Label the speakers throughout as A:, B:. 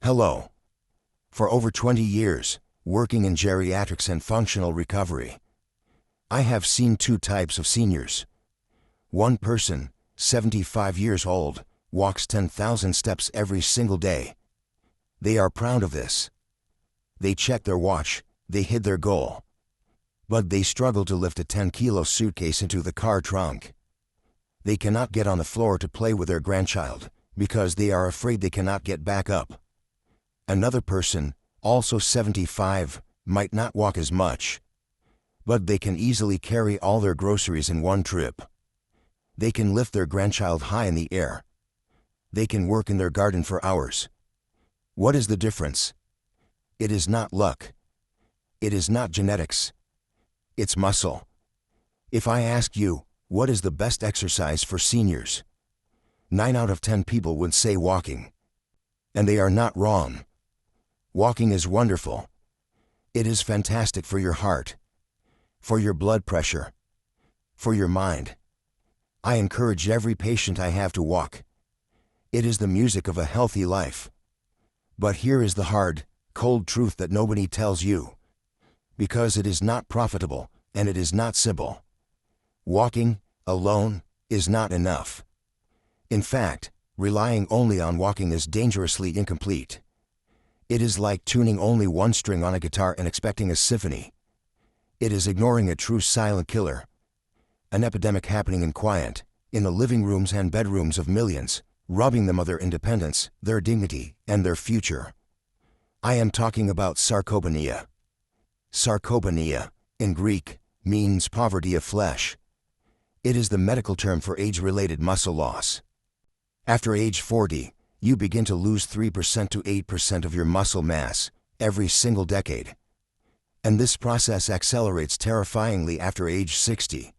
A: Hello. For over 20 years, working in geriatrics and functional recovery, I have seen two types of seniors. One person, 75 years old, walks 10,000 steps every single day. They are proud of this. They check their watch, they hit their goal. But they struggle to lift a 10-kilo suitcase into the car trunk. They cannot get on the floor to play with their grandchild, because they are afraid they cannot get back up. Another person, also 75, might not walk as much, but they can easily carry all their groceries in one trip. They can lift their grandchild high in the air. They can work in their garden for hours. What is the difference? It is not luck. It is not genetics. It's muscle. If I ask you, what is the best exercise for seniors? 9 out of 10 people would say walking. And they are not wrong. Walking is wonderful. It is fantastic for your heart, for your blood pressure, for your mind. I encourage every patient I have to walk. It is the music of a healthy life. But here is the hard, cold truth that nobody tells you. Because it is not profitable, and it is not simple. Walking, alone, is not enough. In fact, relying only on walking is dangerously incomplete. It is like tuning only one string on a guitar and expecting a symphony. It is ignoring a true silent killer. An epidemic happening in quiet, in the living rooms and bedrooms of millions, robbing them of their independence, their dignity, and their future. I am talking about sarcopenia. Sarcopenia, in Greek, means poverty of flesh. It is the medical term for age-related muscle loss. After age 40, you begin to lose 3% to 8% of your muscle mass every single decade. And this process accelerates terrifyingly after age 60.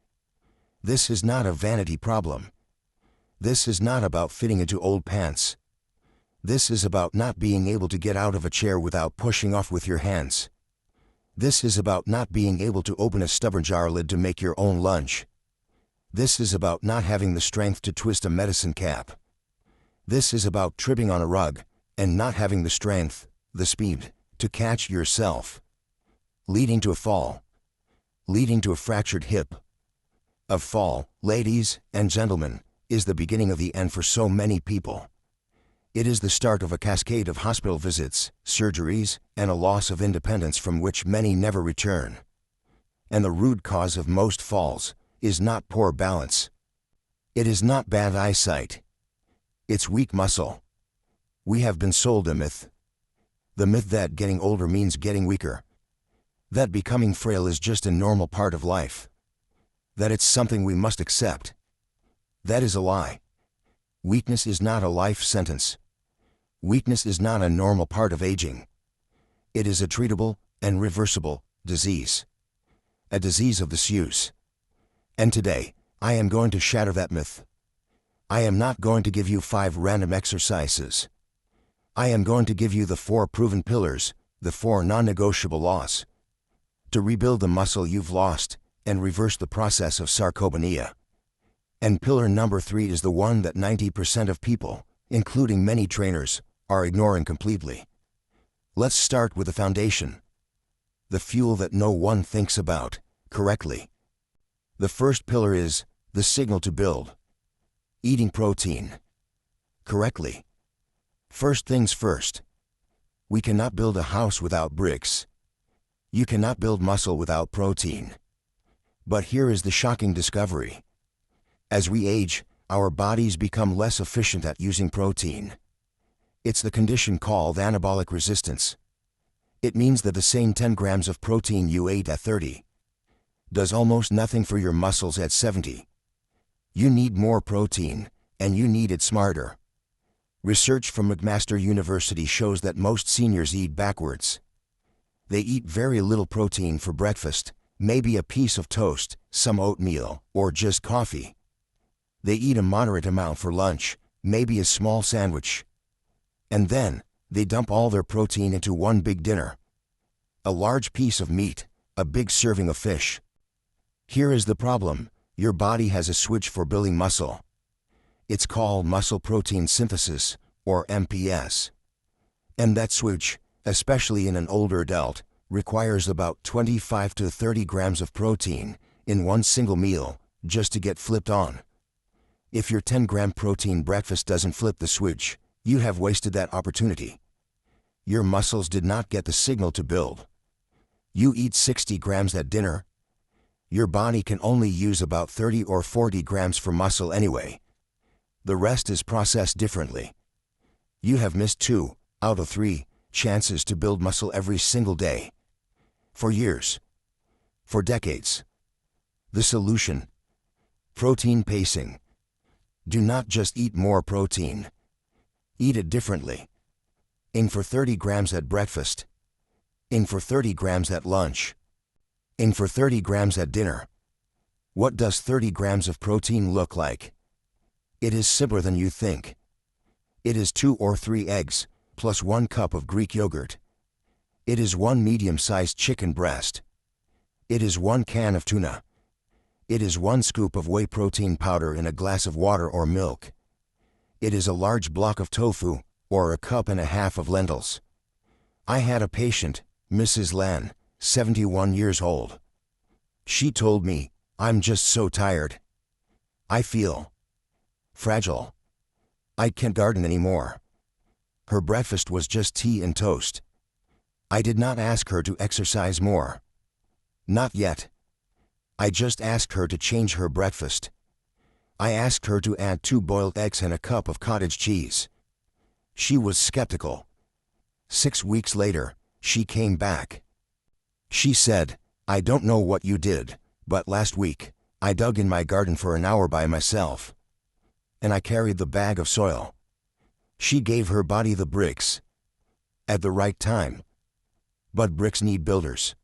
A: This is not a vanity problem. This is not about fitting into old pants. This is about not being able to get out of a chair without pushing off with your hands. This is about not being able to open a stubborn jar lid to make your own lunch. This is about not having the strength to twist a medicine cap. This is about tripping on a rug and not having the strength, the speed, to catch yourself, leading to a fall, leading to a fractured hip. A fall, ladies and gentlemen, is the beginning of the end for so many people. It is the start of a cascade of hospital visits, surgeries, and a loss of independence from which many never return. And the root cause of most falls is not poor balance. It is not bad eyesight. It's weak muscle. We have been sold a myth. The myth that getting older means getting weaker. That becoming frail is just a normal part of life. That it's something we must accept. That is a lie. Weakness is not a life sentence. Weakness is not a normal part of aging. It is a treatable and reversible disease. A disease of disuse. And today, I am going to shatter that myth. I am not going to give you 5 random exercises. I am going to give you the 4 proven pillars, the 4 non-negotiable laws, to rebuild the muscle you've lost and reverse the process of sarcopenia. And pillar number 3 is the one that 90% of people, including many trainers, are ignoring completely. Let's start with the foundation. The fuel that no one thinks about correctly. The first pillar is the signal to build. Eating protein correctly. First things first. We cannot build a house without bricks. You cannot build muscle without protein. But here is the shocking discovery. As we age, our bodies become less efficient at using protein. It's the condition called anabolic resistance. It means that the same 10 grams of protein you ate at 30 does almost nothing for your muscles at 70. You need more protein, and you need it smarter. Research from McMaster University shows that most seniors eat backwards. They eat very little protein for breakfast, maybe a piece of toast, some oatmeal, or just coffee. They eat a moderate amount for lunch, maybe a small sandwich. And then, they dump all their protein into one big dinner. A large piece of meat, a big serving of fish. Here is the problem. Your body has a switch for building muscle. It's called muscle protein synthesis, or MPS. And that switch, especially in an older adult, requires about 25 to 30 grams of protein in one single meal just to get flipped on. If your 10-gram protein breakfast doesn't flip the switch, you have wasted that opportunity. Your muscles did not get the signal to build. You eat 60 grams at dinner. Your body can only use about 30 or 40 grams for muscle anyway. The rest is processed differently. You have missed 2 out of 3 chances to build muscle every single day. For years. For decades. The solution: protein pacing. Do not just eat more protein. Eat it differently. Aim for 30 grams at breakfast. Aim for 30 grams at lunch. Aim for 30 grams at dinner. What does 30 grams of protein look like? It is simpler than you think. It is 2 or 3 eggs, plus 1 cup of Greek yogurt. It is 1 medium-sized chicken breast. It is 1 can of tuna. It is 1 scoop of whey protein powder in a glass of water or milk. It is a large block of tofu, or a cup and a half of lentils. I had a patient, Mrs. Lan, 71 years old. She told me, "I'm just so tired. I feel fragile. I can't garden anymore." Her breakfast was just tea and toast. I did not ask her to exercise more. Not yet. I just asked her to change her breakfast. I asked her to add 2 boiled eggs and a cup of cottage cheese. She was skeptical. 6 weeks later, she came back. She said, "I don't know what you did, but last week, I dug in my garden for an hour by myself. And I carried the bag of soil." She gave her body the bricks. At the right time. But bricks need builders.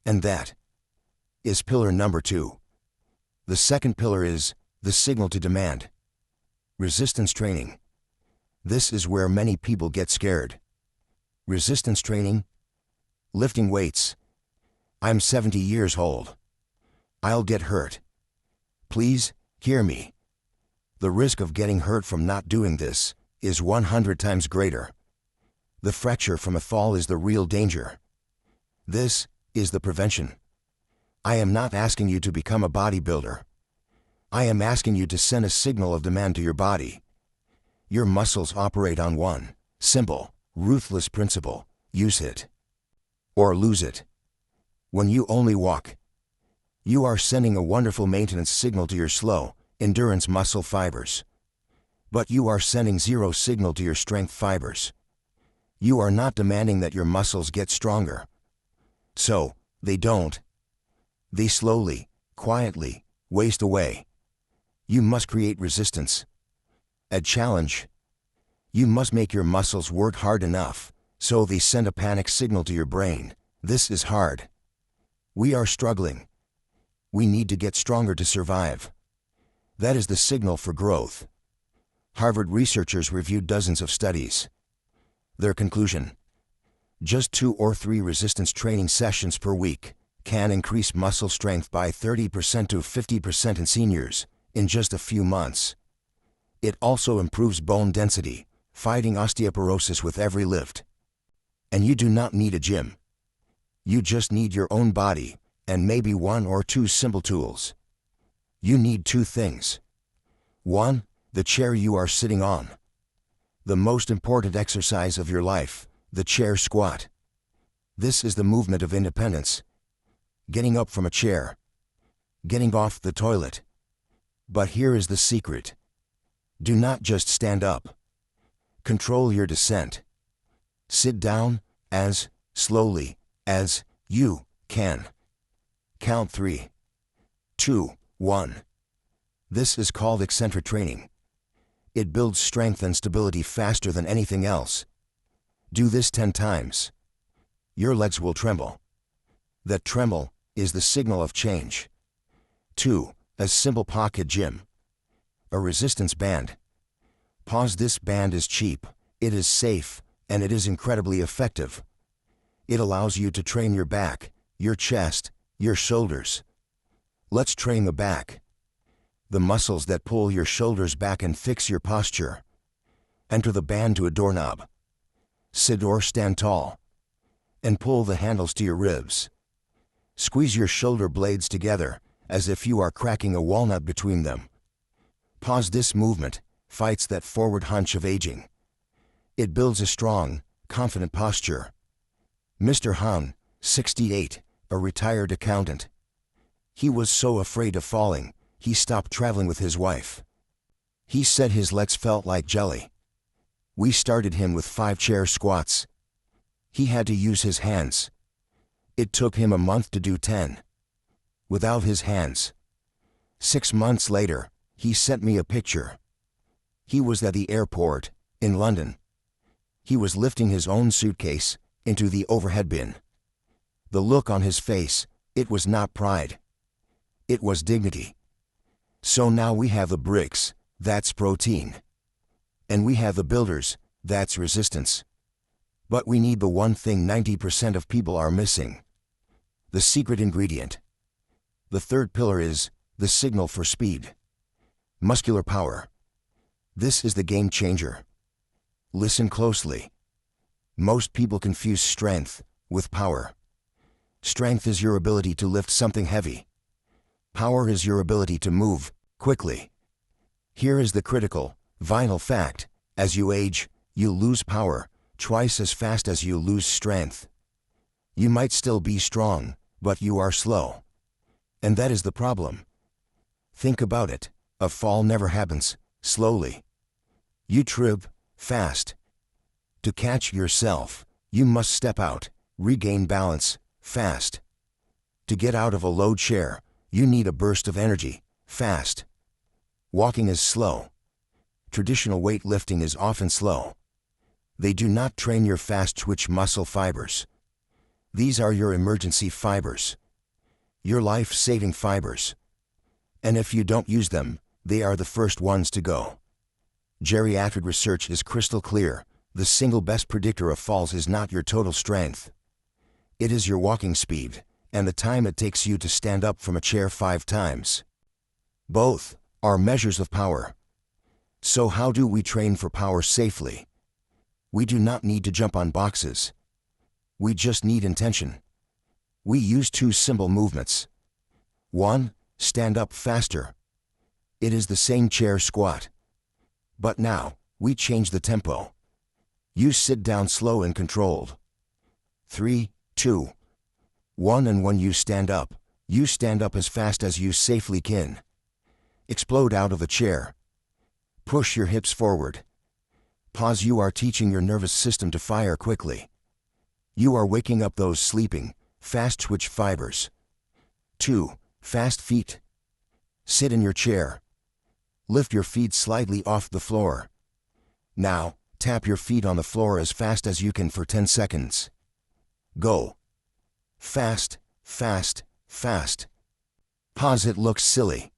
A: And that is pillar number 2. The second pillar is the signal to demand. Resistance training. This is where many people get scared. Resistance training? Lifting weights. I'm 70 years old. I'll get hurt. Please, hear me. The risk of getting hurt from not doing this is 100 times greater. The fracture from a fall is the real danger. This is the prevention. I am not asking you to become a bodybuilder. I am asking you to send a signal of demand to your body. Your muscles operate on one simple, ruthless principle: use it or lose it. When you only walk, you are sending a wonderful maintenance signal to your slow endurance muscle fibers. But you are sending 0 signal to your strength fibers. You are not demanding that your muscles get stronger. So, they don't. They slowly, quietly, waste away. You must create resistance. A challenge. You must make your muscles work hard enough, so they send a panic signal to your brain: this is hard. We are struggling. We need to get stronger to survive. That is the signal for growth. Harvard researchers reviewed dozens of studies. Their conclusion: just 2 or 3 resistance training sessions per week can increase muscle strength by 30% to 50% in seniors in just a few months. It also improves bone density, fighting osteoporosis with every lift. And you do not need a gym. You just need your own body and maybe 1 or 2 simple tools. You need 2 things. 1, the chair you are sitting on. The most important exercise of your life, the chair squat. This is the movement of independence. Getting up from a chair. Getting off the toilet. But here is the secret. Do not just stand up. Control your descent. Sit down as slowly as you can. Count 3, 2, 1. This is called eccentric training. It builds strength and stability faster than anything else. Do this 10 times. Your legs will tremble. That tremble is the signal of change. 2, a simple pocket gym. A resistance band. Pause. This band is cheap, it is safe, and it is incredibly effective. It allows you to train your back, your chest, your shoulders. Let's train the back. The muscles that pull your shoulders back and fix your posture. Enter the band to a doorknob. sit or stand tall. And pull the handles to your ribs. Squeeze your shoulder blades together, as if you are cracking a walnut between them. Pause. This movement fights that forward hunch of aging. It builds a strong, confident posture. Mr. Han, 68, a retired accountant. He was so afraid of falling, he stopped traveling with his wife. He said his legs felt like jelly. We started him with 5 chair squats. He had to use his hands. It took him a month to do 10. Without his hands. 6 months later, he sent me a picture. He was at the airport, in London. He was lifting his own suitcase into the overhead bin. The look on his face, it was not pride. It was dignity. So now we have the bricks, that's protein. And we have the builders, that's resistance. But we need the one thing 90% of people are missing. The secret ingredient. The third pillar is the signal for speed. Muscular power. This is the game changer. Listen closely. Most people confuse strength with power. Strength is your ability to lift something heavy. Power is your ability to move quickly. Here is the critical, vital fact. As you age, you lose power twice as fast as you lose strength. You might still be strong, but you are slow. And that is the problem. Think about it. A fall never happens slowly. You trip fast. To catch yourself, you must step out, regain balance, fast. To get out of a low chair, you need a burst of energy, fast. Walking is slow. Traditional weightlifting is often slow. They do not train your fast-twitch muscle fibers. These are your emergency fibers. Your life-saving fibers. And if you don't use them, they are the first ones to go. Geriatric research is crystal clear. The single best predictor of falls is not your total strength. It is your walking speed, and the time it takes you to stand up from a chair 5 times. Both are measures of power. So how do we train for power safely? We do not need to jump on boxes. We just need intention. We use 2 simple movements. 1. Stand up faster. It is the same chair squat. But now, we change the tempo. You sit down slow and controlled. 3, 2, 1. And when you stand up as fast as you safely can. Explode out of the chair. Push your hips forward. Pause. You are teaching your nervous system to fire quickly. You are waking up those sleeping, fast twitch fibers. 2. Fast feet. Sit in your chair. Lift your feet slightly off the floor. Now, tap your feet on the floor as fast as you can for 10 seconds. Go. Fast, fast, fast. Pause. It looks silly.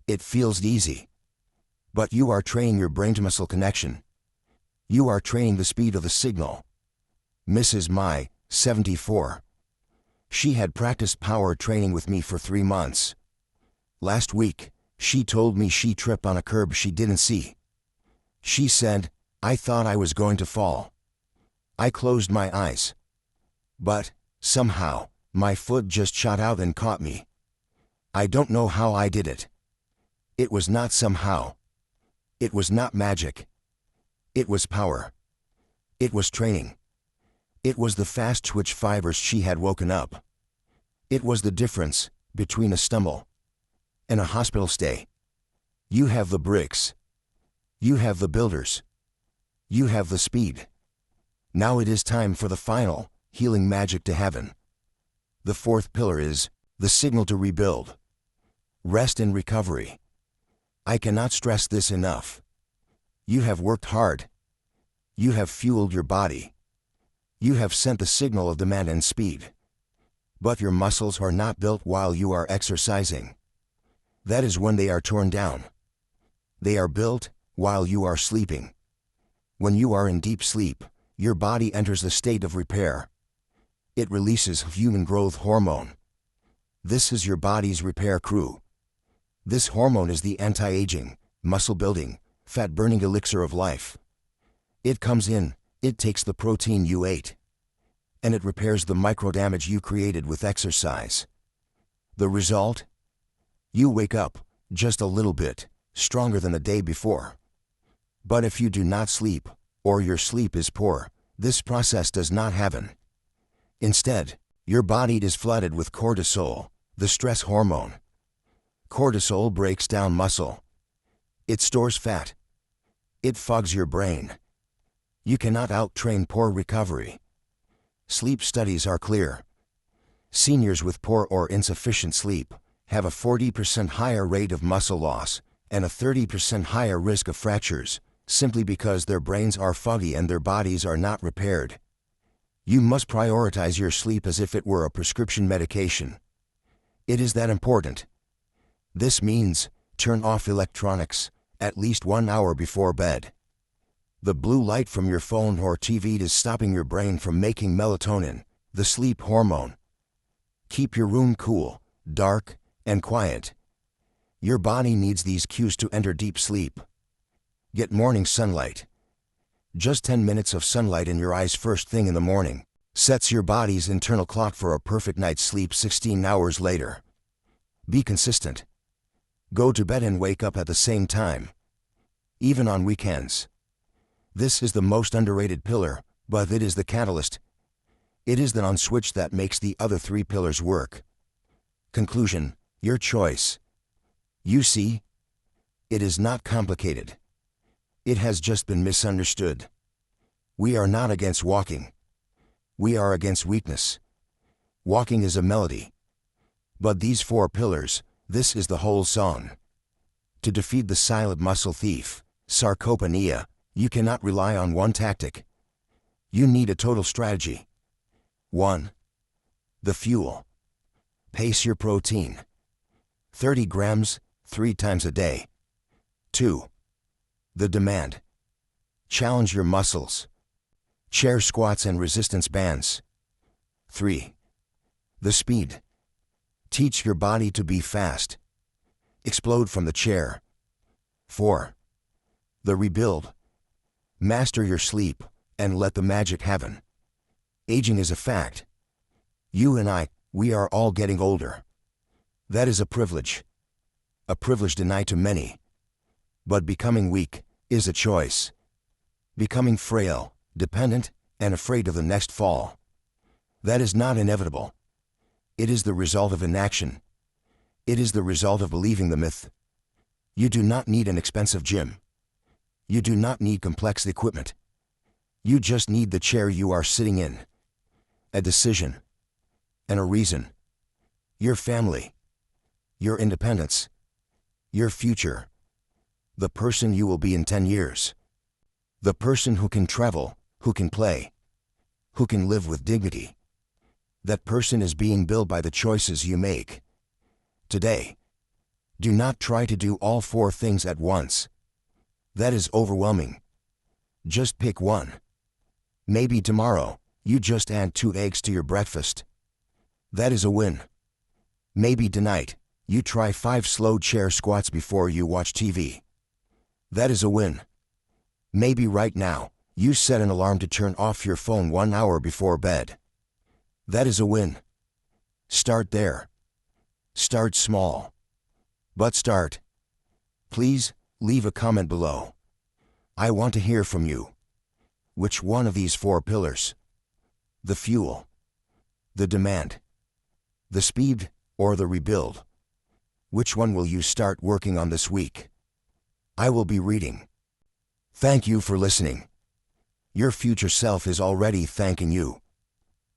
A: It feels easy. But you are training your brain-to-muscle connection. You are training the speed of the signal. Mrs. Mai, 74. She had practiced power training with me for 3 months. Last week, she told me she tripped on a curb she didn't see. She said, "I thought I was going to fall." I closed my eyes. But, somehow, my foot just shot out and caught me. I don't know how I did it. It was not somehow. It was not magic. It was power. It was training. It was the fast twitch fibers she had woken up. It was the difference between a stumble and a hospital stay. You have the bricks. You have the builders. You have the speed. Now it is time for the final, healing magic to happen. The 4th pillar is the signal to rebuild. Rest and recovery. I cannot stress this enough. You have worked hard. You have fueled your body. You have sent the signal of demand and speed. But your muscles are not built while you are exercising. That is when they are torn down. They are built while you are sleeping. When you are in deep sleep, your body enters the state of repair. It releases human growth hormone. This is your body's repair crew. This hormone is the anti-aging, muscle-building, fat-burning elixir of life. It comes in, It takes the protein you ate, and it repairs the microdamage you created with exercise. The result? You wake up just a little bit stronger than the day before. But if you do not sleep, or your sleep is poor, this process does not happen. Instead, your body is flooded with cortisol, the stress hormone. Cortisol breaks down muscle. It stores fat. It fogs your brain. You cannot out-train poor recovery. Sleep studies are clear. Seniors with poor or insufficient sleep have a 40% higher rate of muscle loss and a 30% higher risk of fractures, simply because their brains are foggy and their bodies are not repaired. You must prioritize your sleep as if it were a prescription medication. It is that important. This means, turn off electronics at least 1 hour before bed. The blue light from your phone or TV is stopping your brain from making melatonin, the sleep hormone. Keep your room cool, dark, and quiet. Your body needs these cues to enter deep sleep. Get morning sunlight. Just 10 minutes of sunlight in your eyes first thing in the morning sets your body's internal clock for a perfect night's sleep 16 hours later. Be consistent. Go to bed and wake up at the same time, even on weekends. This is the most underrated pillar, but it is the catalyst. It is the on switch that makes the other 3 pillars work. Conclusion: your choice. You see, it is not complicated. It has just been misunderstood. We are not against walking. We are against weakness. Walking is a melody. But these 4 pillars, this is the whole song. To defeat the silent muscle thief, sarcopenia, you cannot rely on one tactic. You need a total strategy. 1. The fuel. Pace your protein. 30 grams, 3 times a day. 2. The demand. Challenge your muscles. Chair squats and resistance bands. 3. The speed. Teach your body to be fast. Explode from the chair. 4. The rebuild. Master your sleep, and let the magic happen. Aging is a fact. You and I, we are all getting older. That is a privilege. A privilege denied to many. But becoming weak is a choice. Becoming frail, dependent, and afraid of the next fall. That is not inevitable. It is the result of inaction. It is the result of believing the myth. You do not need an expensive gym. You do not need complex equipment. You just need the chair you are sitting in. A decision. And a reason. Your family. Your independence. Your future. The person you will be in 10 years. The person who can travel, who can play, who can live with dignity. That person is being built by the choices you make today. Do not try to do all 4 things at once. That is overwhelming. Just pick one. Maybe tomorrow, you just add 2 eggs to your breakfast. That is a win. Maybe tonight, you try 5 slow chair squats before you watch TV. That is a win. Maybe right now, you set an alarm to turn off your phone 1 hour before bed. That is a win. Start there. Start small. But start. Please, leave a comment below. I want to hear from you. Which one of these 4 pillars? The fuel, the demand, the speed, or the rebuild? Which one will you start working on this week? I will be reading. Thank you for listening. Your future self is already thanking you.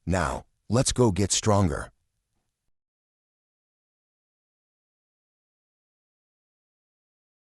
A: Now, let's go get stronger.